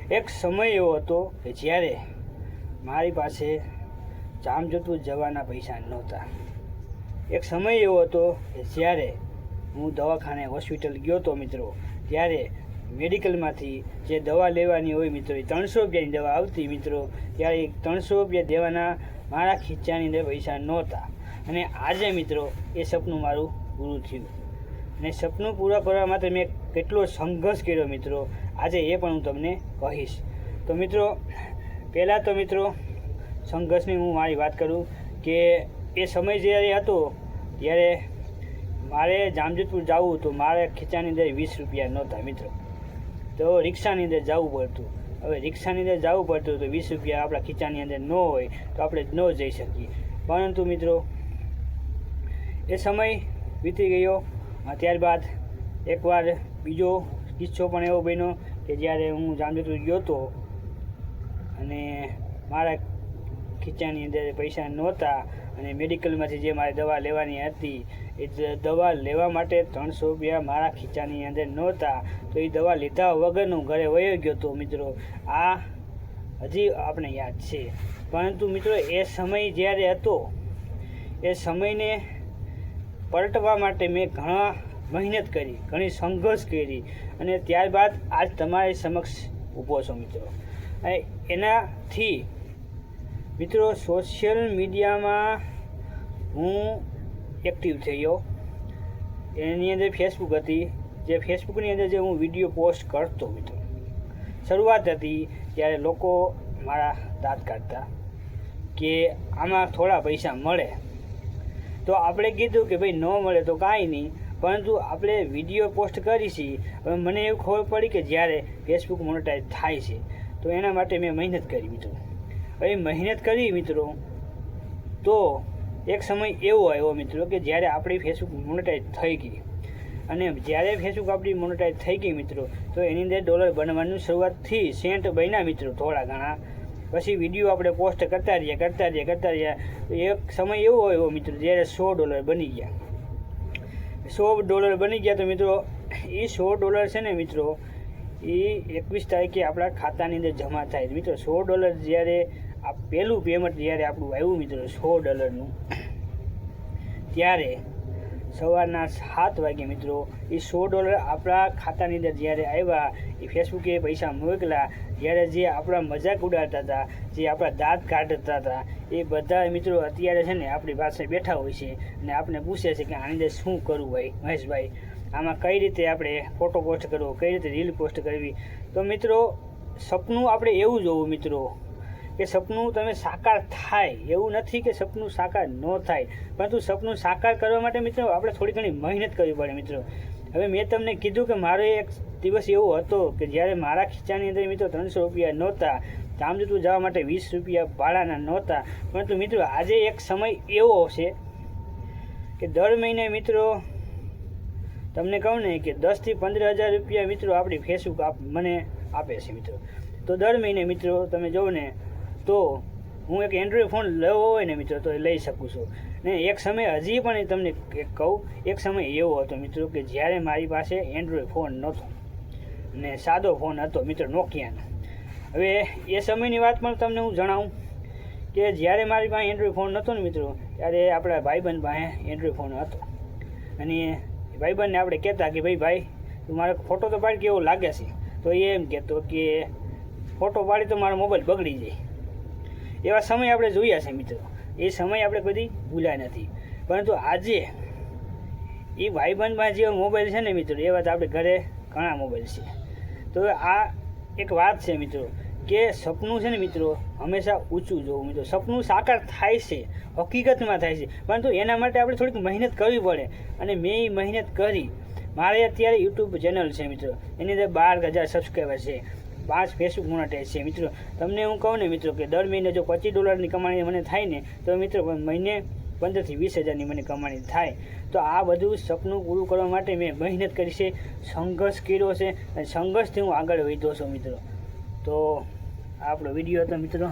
એક સમય એવો હતો કે જ્યારે મારી પાસે જામજોધપુર જવાના પૈસા નહોતા. એક સમય એવો હતો કે જ્યારે હું દવાખાને હોસ્પિટલ ગયો હતો મિત્રો, ત્યારે મેડિકલમાંથી જે દવા લેવાની હોય મિત્રો, એ 300 રૂપિયાની દવા આવતી મિત્રો, ત્યારે 300 રૂપિયા દેવાના મારા ખીચાની અંદર પૈસા નહોતા. અને આજે મિત્રો એ સપનું મારું પૂરું થયું. અને સપનું પૂરા કરવા માટે મેં કેટલો સંઘર્ષ કર્યો મિત્રો, આજે એ પણ હું તમને કહીશ. તો મિત્રો, પહેલાં તો મિત્રો સંઘર્ષની હું મારી વાત કરું કે એ સમય જ્યારે હતો ત્યારે મારે જામજોધપુર જવું તો મારે ખીચાની અંદર 20 રૂપિયા નહોતા મિત્રો, તો રિક્ષાની અંદર જવું પડતું. હવે રિક્ષાની અંદર જવું પડતું તો 20 રૂપિયા આપણા ખીચાની અંદર ન હોય તો આપણે ન જઈ શકીએ. પરંતુ મિત્રો એ સમય વીતી ગયો. ત્યારબાદ એકવાર બીજો કિસ્સો પણ એવો બન્યો કે જ્યારે હું જામજોધપુર ગયો હતો અને મારા ખીચાની અંદર પૈસા નહોતા અને મેડિકલમાંથી જે મારે દવા લેવાની હતી એ દવા લેવા માટે 300 રૂપિયા મારા ખીચાની અંદર નહોતા. તો એ દવા લીધા વગરનું ઘરે વયો ગયો હતો મિત્રો. આ હજી આપણે યાદ છે. પરંતુ મિત્રો એ સમય જ્યારે હતો એ સમયને પલટવા માટે મેં ઘણા મહેનત કરી, ઘણી સંઘર્ષ કરી અને ત્યારબાદ આજ તમારી સમક્ષ ઊભો છો મિત્રો. એનાથી મિત્રો સોશિયલ મીડિયામાં હું એક્ટિવ થયો. એની અંદર ફેસબુક હતી, જે ફેસબુકની અંદર જે હું વિડીયો પોસ્ટ કરતો મિત્રો, શરૂઆત હતી ત્યારે લોકો મારા દાંત કાઢતા કે આમાં થોડા પૈસા મળે. તો આપણે કીધું કે ભાઈ ન મળે તો કાંઈ નહીં, પરંતુ આપણે વિડીયો પોસ્ટ કરી છીએ. હવે મને એવું ખબર પડી કે જ્યારે ફેસબુક મોનેટાઈઝ થાય છે તો એના માટે મેં મહેનત કરી મિત્રો. હવે મહેનત કરી મિત્રો, તો એક સમય એવો આવ્યો મિત્રો કે જ્યારે આપણી ફેસબુક મોનેટાઈઝ થઈ ગઈ. અને જ્યારે ફેસબુક આપણી મોનેટાઈઝ થઈ ગઈ મિત્રો, તો એની અંદર ડોલર બનવાનું શરૂઆત થઈ. સેન્ટ બન્યા મિત્રો થોડા ઘણા. પછી વિડીયો આપણે પોસ્ટ કરતા રહ્યા. એક સમય એવો આવ્યો મિત્રો જ્યારે $100 બની ગયા. $100 બની ગયા તો મિત્રો એ $100 છે ને મિત્રો, એ 21 તારીખે આપણા ખાતાની અંદર જમા થાય મિત્રો. $100 જ્યારે આ પહેલું પેમેન્ટ જ્યારે આપણું આવ્યું મિત્રો $100નું, ત્યારે સવારના 7 વાગે મિત્રો એ $100 આપણા ખાતાની અંદર જ્યારે આવ્યા, એ ફેસબુકે પૈસા મોકલા. જ્યારે જે આપણા મજાક ઉડાડતા હતા, જે આપણા દાંત કાઢતા હતા, એ બધા મિત્રો અત્યારે છે ને આપણી પાસે બેઠા હોય છે અને આપણે પૂછે છે કે આની અંદર શું કરવું ભાઈ મહેશભાઈ, આમાં કઈ રીતે આપણે ફોટો પોસ્ટ કરવો, કઈ રીતે રીલ પોસ્ટ કરવી. તો મિત્રો સપનું આપણે એવું જોવું મિત્રો કે સપનું તમે સાકાર થાય, એવું નથી કે સપનું સાકાર ન થાય, પરંતુ સપનું સાકાર કરવા માટે મિત્રો આપણે થોડી ઘણી મહેનત કરવી પડે મિત્રો. હવે મેં તમને કીધું કે મારો એક દિવસ એવો હતો કે જ્યારે મારા ખીચાની અંદર મિત્રો 300 રૂપિયા નહોતા, જામજોધપુર જવા માટે 20 રૂપિયા ભાડાના નહોતા. પરંતુ મિત્રો આજે એક સમય એવો છે કે દર મહિને મિત્રો તમને કહું ને કે 10 થી 15 હજાર રૂપિયા મિત્રો આપણી ફેસબુક મને આપે છે મિત્રો. તો દર મહિને મિત્રો તમે જોવો ને તો હું એક એન્ડ્રોઈડ ફોન લેવો હોય ને મિત્રો તો લઈ શકું છું. ને એક સમય હજી પણ તમને કહું, એક સમય એવો હતો મિત્રો કે જ્યારે મારી પાસે એન્ડ્રોઈડ ફોન નહોતો ને સાદો ફોન હતો મિત્રો નોકિયાનો. હવે એ સમયની વાત પણ તમને હું જણાવું કે જ્યારે મારી પાસે એન્ડ્રોઈડ ફોન નહોતો ને મિત્રો, ત્યારે આપણા ભાઈબંધ પાસે એન્ડ્રોઈડ ફોન હતો. અને ભાઈબંધને આપણે કહેતા કે ભાઈ તું મારો ફોટો તો પાડી કેવો લાગે છે, તો એ એમ કહેતો કે ફોટો પાડી તો મારો મોબાઈલ બગડી જાય. એવા સમય આપણે જોયા છે મિત્રો. એ સમય આપણે કદી ભૂલ્યા નથી. પરંતુ આજે એ ભાઈબંધમાં જે મોબાઈલ છે ને મિત્રો, એ વાત આપણે ઘરે ઘણા મોબાઈલ છે. તો આ એક વાત છે મિત્રો કે સપનું છે ને મિત્રો હંમેશા ઊંચું જોવું મિત્રો. સપનું સાકાર થાય છે, હકીકતમાં થાય છે, પરંતુ એના માટે આપણે થોડીક મહેનત કરવી પડે. અને મેં એ મહેનત કરી. મારે અત્યારે યુટ્યુબ ચેનલ છે મિત્રો, એની અંદર 12,000 સબસ્ક્રાઈબર છે, 5 ફેસબુક મોનેટાઈઝ છે મિત્રો. તમને હું કહું ને મિત્રો કે દર મહિને જો $25ની કમાણી મને થાય ને તો મિત્રો મહિને 15 થી 20 હજારની મને કમાણી થાય. તો આ બધું સપનું પૂરું કરવા માટે મેં મહેનત કરી છે, સંઘર્ષ કર્યો છે અને સંઘર્ષથી હું આગળ વધ્યો છું મિત્રો. તો આપણો વિડીયો હતો મિત્રો.